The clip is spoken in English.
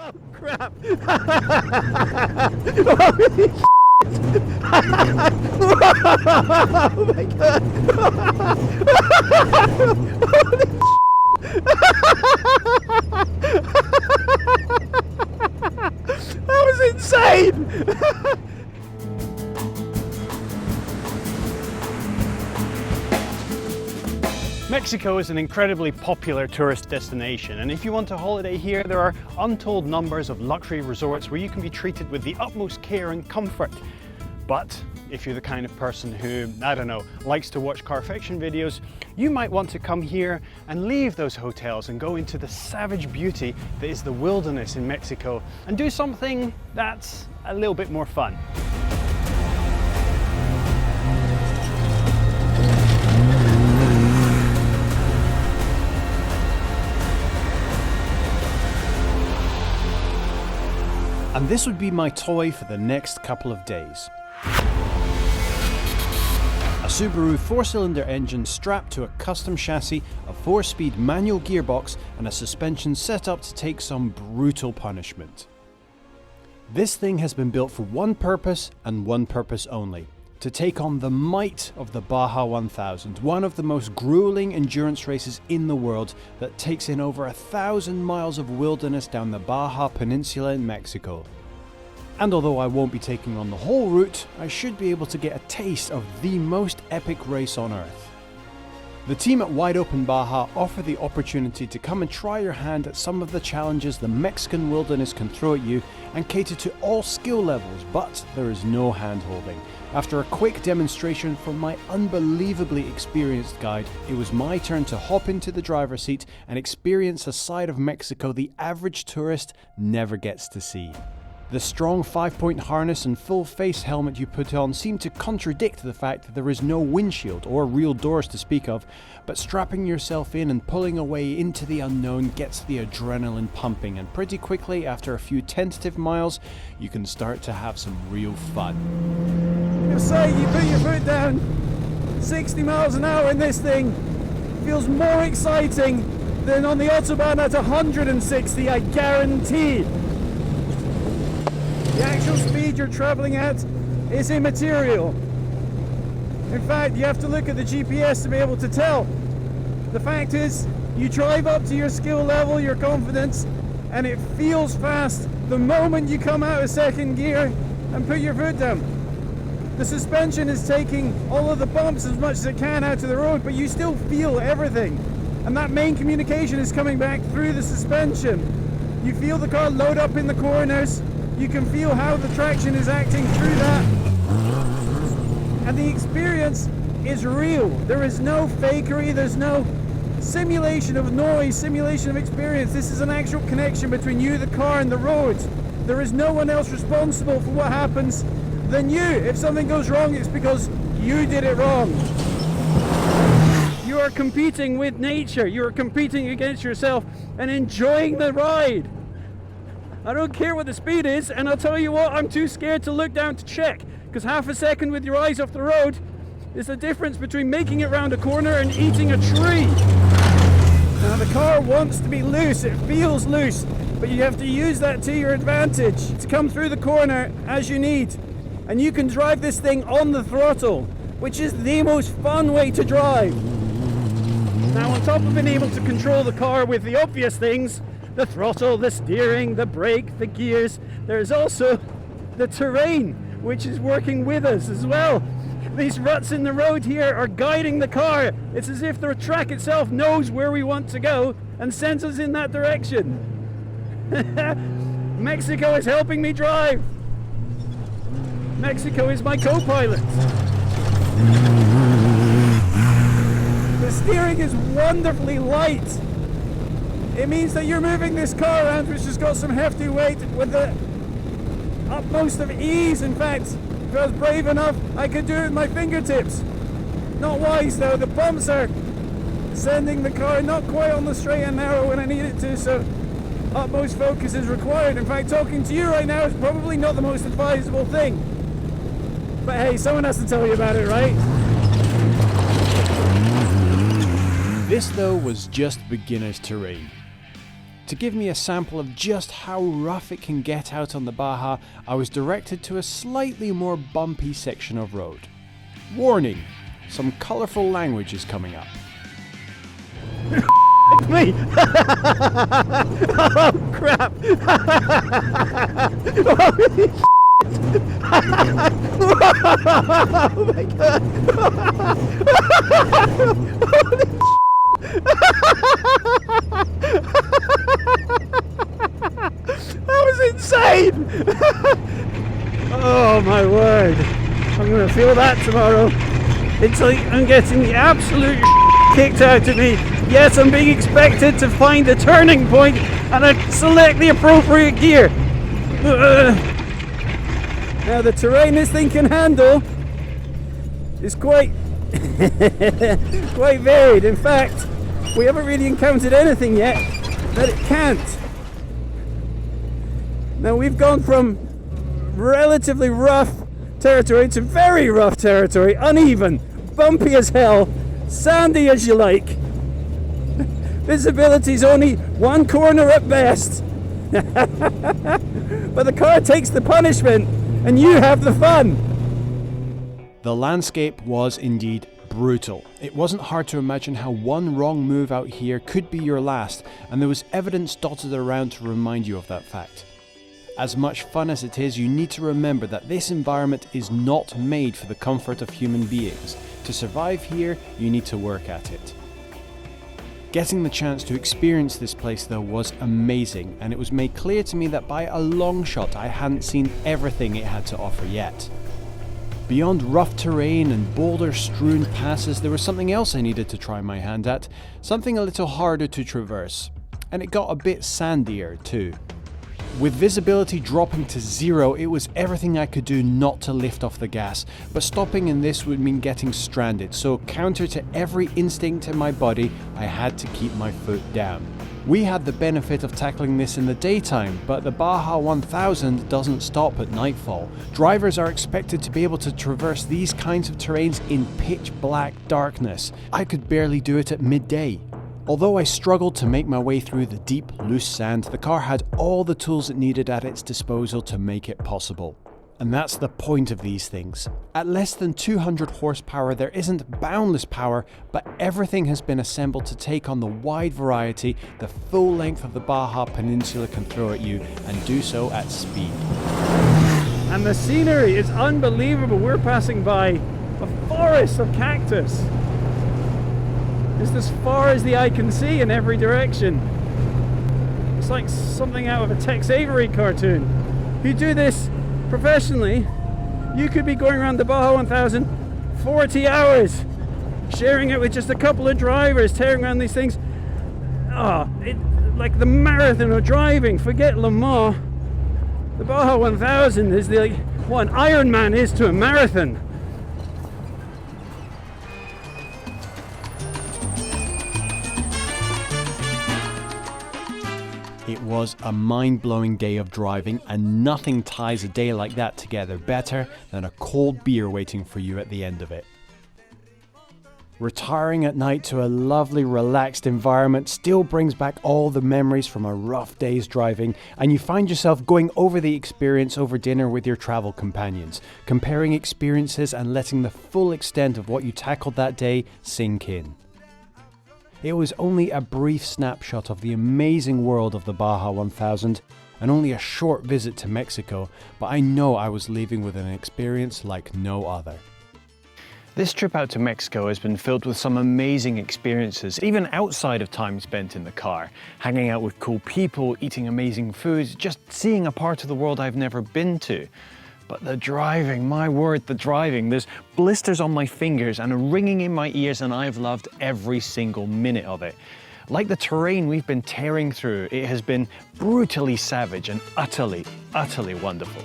Oh crap! Oh my god! That was insane! Mexico is an incredibly popular tourist destination, and if you want to holiday here, there are untold numbers of luxury resorts where you can be treated with the utmost care and comfort. But if you're the kind of person who, I don't know, likes to watch Carfection videos, you might want to come here and leave those hotels and go into the savage beauty that is the wilderness in Mexico and do something that's a little bit more fun. And this would be my toy for the next couple of days. A Subaru 4-cylinder engine strapped to a custom chassis, a 4-speed manual gearbox, and a suspension set up to take some brutal punishment. This thing has been built for one purpose and one purpose only: to take on the might of the Baja 1000, one of the most grueling endurance races in the world that takes in over 1,000 miles of wilderness down the Baja Peninsula in Mexico. And although I won't be taking on the whole route, I should be able to get a taste of the most epic race on earth. The team at Open Baja offer the opportunity to come and try your hand at some of the challenges the Mexican wilderness can throw at you and cater to all skill levels, but there is no hand-holding. After a quick demonstration from my unbelievably experienced guide, it was my turn to hop into the driver's seat and experience a side of Mexico the average tourist never gets to see. The strong 5-point harness and full face helmet you put on seem to contradict the fact that there is no windshield or real doors to speak of, but strapping yourself in and pulling away into the unknown gets the adrenaline pumping, and pretty quickly, after a few tentative miles, you can start to have some real fun. You say you put your foot down, 60 miles an hour in this thing feels more exciting than on the Autobahn at 160, I guarantee. The actual speed you're traveling at is immaterial. In fact, you have to look at the GPS to be able to tell. The fact is, you drive up to your skill level, your confidence, and it feels fast the moment you come out of second gear and put your foot down. The suspension is taking all of the bumps as much as it can out of the road, but you still feel everything. And that main communication is coming back through the suspension. You feel the car load up in the corners. You can feel how the traction is acting through that. And the experience is real. There is no fakery, there's no simulation of noise, simulation of experience. This is an actual connection between you, the car, and the road. There is no one else responsible for what happens than you. If something goes wrong, it's because you did it wrong. You are competing with nature. You are competing against yourself and enjoying the ride. I don't care what the speed is, and I'll tell you what, I'm too scared to look down to check, because half a second with your eyes off the road is the difference between making it round a corner and eating a tree. Now the car wants to be loose, it feels loose, but you have to use that to your advantage to come through the corner as you need. And you can drive this thing on the throttle, which is the most fun way to drive. Now on top of being able to control the car with the obvious things, the throttle, the steering, the brake, the gears, there's also the terrain, which is working with us as well. These ruts in the road here are guiding the car. It's as if the track itself knows where we want to go and sends us in that direction. Mexico is helping me drive. Mexico is my co-pilot. The steering is wonderfully light. It means that you're moving this car around, which has got some hefty weight, with the utmost of ease. In fact, if I was brave enough, I could do it with my fingertips. Not wise though, the bumps are sending the car not quite on the straight and narrow when I need it to, so utmost focus is required. In fact, talking to you right now is probably not the most advisable thing. But hey, someone has to tell you about it, right? This though was just beginner's terrain. To give me a sample of just how rough it can get out on the Baja, I was directed to a slightly more bumpy section of road. Warning, some colourful language is coming up. Me! Oh crap! Holy oh my god! That was insane! Oh my word! I'm gonna feel that tomorrow. It's like I'm getting the absolute kicked out of me. Yes, I'm being expected to find a turning point and I select the appropriate gear. Now the terrain this thing can handle is quite quite varied. In fact, we haven't really encountered anything yet that it can't. Now we've gone from relatively rough territory to very rough territory, uneven, bumpy as hell, sandy as you like. Visibility's only one corner at best. But the car takes the punishment and you have the fun. The landscape was indeed brutal. It wasn't hard to imagine how one wrong move out here could be your last, and there was evidence dotted around to remind you of that fact. As much fun as it is, you need to remember that this environment is not made for the comfort of human beings. To survive here, you need to work at it. Getting the chance to experience this place though was amazing, and it was made clear to me that by a long shot I hadn't seen everything it had to offer yet. Beyond rough terrain and boulder-strewn passes, there was something else I needed to try my hand at, something a little harder to traverse, and it got a bit sandier too. With visibility dropping to zero, it was everything I could do not to lift off the gas, but stopping in this would mean getting stranded, so counter to every instinct in my body, I had to keep my foot down. We had the benefit of tackling this in the daytime, but the Baja 1000 doesn't stop at nightfall. Drivers are expected to be able to traverse these kinds of terrains in pitch black darkness. I could barely do it at midday. Although I struggled to make my way through the deep, loose sand, the car had all the tools it needed at its disposal to make it possible. And that's the point of these things. At less than 200 horsepower, there isn't boundless power, but everything has been assembled to take on the wide variety the full length of the Baja Peninsula can throw at you, and do so at speed. And the scenery is unbelievable. We're passing by a forest of cactus. Just as far as the eye can see in every direction. It's like something out of a Tex Avery cartoon. If you do this professionally, you could be going around the Baja 1000 40 hours, sharing it with just a couple of drivers, tearing around these things. Like the marathon of driving. Forget Le Mans. The Baja 1000 is what an Ironman is to a marathon. It was a mind-blowing day of driving, and nothing ties a day like that together better than a cold beer waiting for you at the end of it. Retiring at night to a lovely, relaxed environment still brings back all the memories from a rough day's driving, and you find yourself going over the experience over dinner with your travel companions, comparing experiences and letting the full extent of what you tackled that day sink in. It was only a brief snapshot of the amazing world of the Baja 1000 and only a short visit to Mexico, but I know I was leaving with an experience like no other. This trip out to Mexico has been filled with some amazing experiences, even outside of time spent in the car. Hanging out with cool people, eating amazing foods, just seeing a part of the world I've never been to. But the driving, my word, the driving. There's blisters on my fingers and a ringing in my ears, and I've loved every single minute of it. Like the terrain we've been tearing through, it has been brutally savage and utterly, utterly wonderful.